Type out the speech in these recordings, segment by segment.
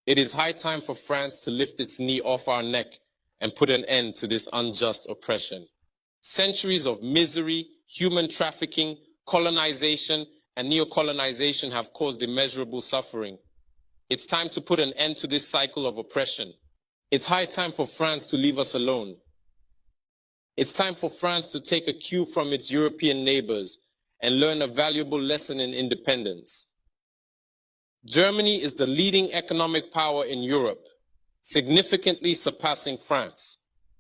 It is high time for France to lift its knee off our neck and put an end to this unjust oppression. Centuries of misery, human trafficking, colonization, and neocolonization have caused immeasurable suffering. It's time to put an end to this cycle of oppression. It's high time for France to leave us alone. It's time for France to take a cue from its European neighbors and learn a valuable lesson in independence. Germany is the leading economic power in Europe, significantly surpassing France,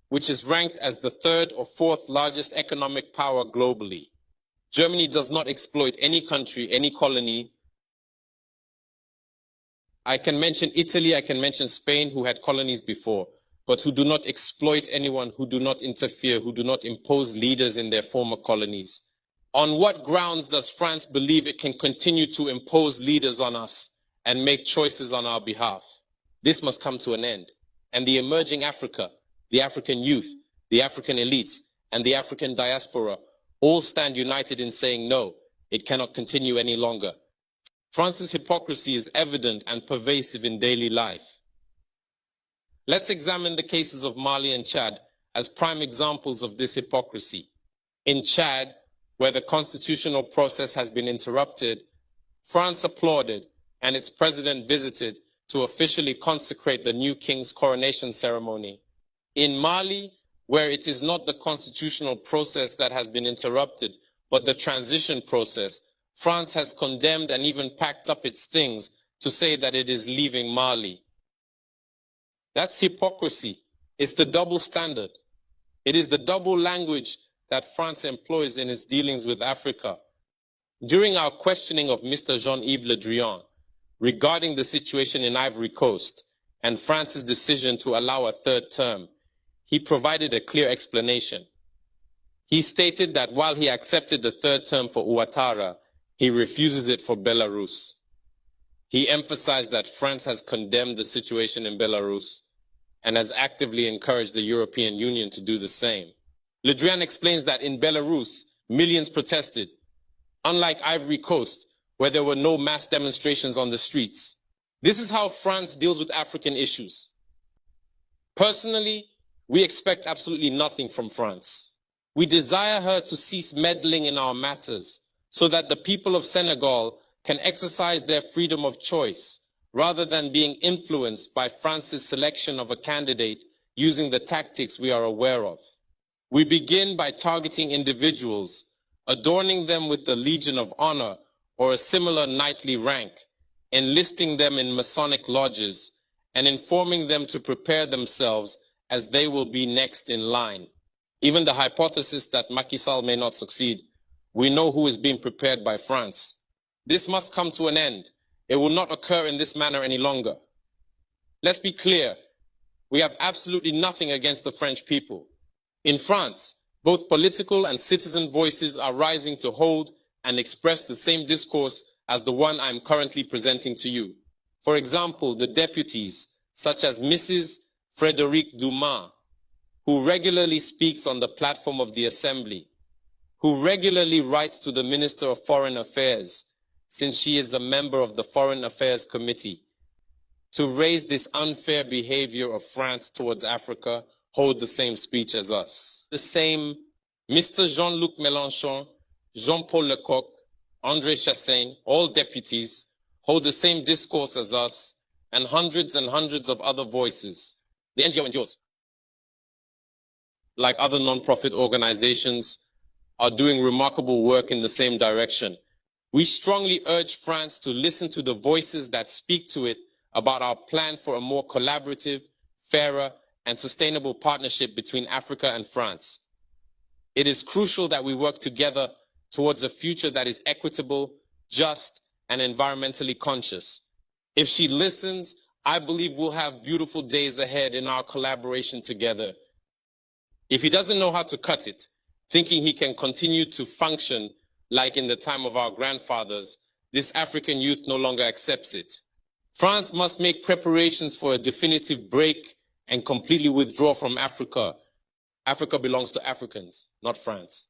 which is ranked as the third or fourth largest economic power globally. Germany does not exploit any country, any colony. I can mention Italy, I can mention Spain, who had colonies before, but who do not exploit anyone, who do not interfere, who do not impose leaders in their former colonies. On what grounds does France believe it can continue to impose leaders on us and make choices on our behalf? This must come to an end. And the emerging Africa, the African youth, the African elites, and the African diaspora all stand united in saying no, it cannot continue any longer. France's hypocrisy is evident and pervasive in daily life. Let's examine the cases of Mali and Chad as prime examples of this hypocrisy. In Chad, where the constitutional process has been interrupted, France applauded and its president visited to officially consecrate the new king's coronation ceremony. In Mali, where it is not the constitutional process that has been interrupted, but the transition process, France has condemned and even packed up its things to say that it is leaving Mali. That's hypocrisy. It's the double standard. It is the double language that France employs in its dealings with Africa. During our questioning of Mr. Jean-Yves Le Drian regarding the situation in Ivory Coast and France's decision to allow a third term, he provided a clear explanation. He stated that while he accepted the third term for Ouattara, he refuses it for Belarus. He emphasized that France has condemned the situation in Belarus and has actively encouraged the European Union to do the same. Le Drian explains that in Belarus, millions protested, unlike Ivory Coast, where there were no mass demonstrations on the streets. This is how France deals with African issues. Personally, we expect absolutely nothing from France. We desire her to cease meddling in our matters so that the people of Senegal can exercise their freedom of choice rather than being influenced by France's selection of a candidate using the tactics we are aware of. We begin by targeting individuals, adorning them with the Legion of Honor or a similar knightly rank, enlisting them in Masonic lodges, and informing them to prepare themselves as they will be next in line. Even the hypothesis that Macky Sall may not succeed, we know who is being prepared by France. This must come to an end. It will not occur in this manner any longer. Let's be clear. We have absolutely nothing against the French people. In France, both political and citizen voices are rising to hold and express the same discourse as the one I am currently presenting to you. For example, the deputies, such as Mrs. Frédérique Dumas, who regularly speaks on the platform of the Assembly, who regularly writes to the Minister of Foreign Affairs, since she is a member of the Foreign Affairs Committee, to raise this unfair behavior of France towards Africa, hold the same speech as us. The same Mr. Jean-Luc Mélenchon, Jean-Paul Lecoq, André Chassaigne, all deputies, hold the same discourse as us, and hundreds of other voices. The NGOs, like other non-profit organizations, are doing remarkable work in the same direction. We strongly urge France to listen to the voices that speak to it about our plan for a more collaborative, fairer, and sustainable partnership between Africa and France. It is crucial that we work together towards a future that is equitable, just, and environmentally conscious. If she listens, I believe we'll have beautiful days ahead in our collaboration together. If he doesn't know how to cut it, thinking he can continue to function like in the time of our grandfathers, this African youth no longer accepts it. France must make preparations for a definitive break and completely withdraw from Africa. Africa belongs to Africans, not France.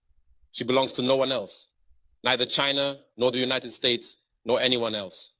She belongs to no one else, neither China, nor the United States, nor anyone else.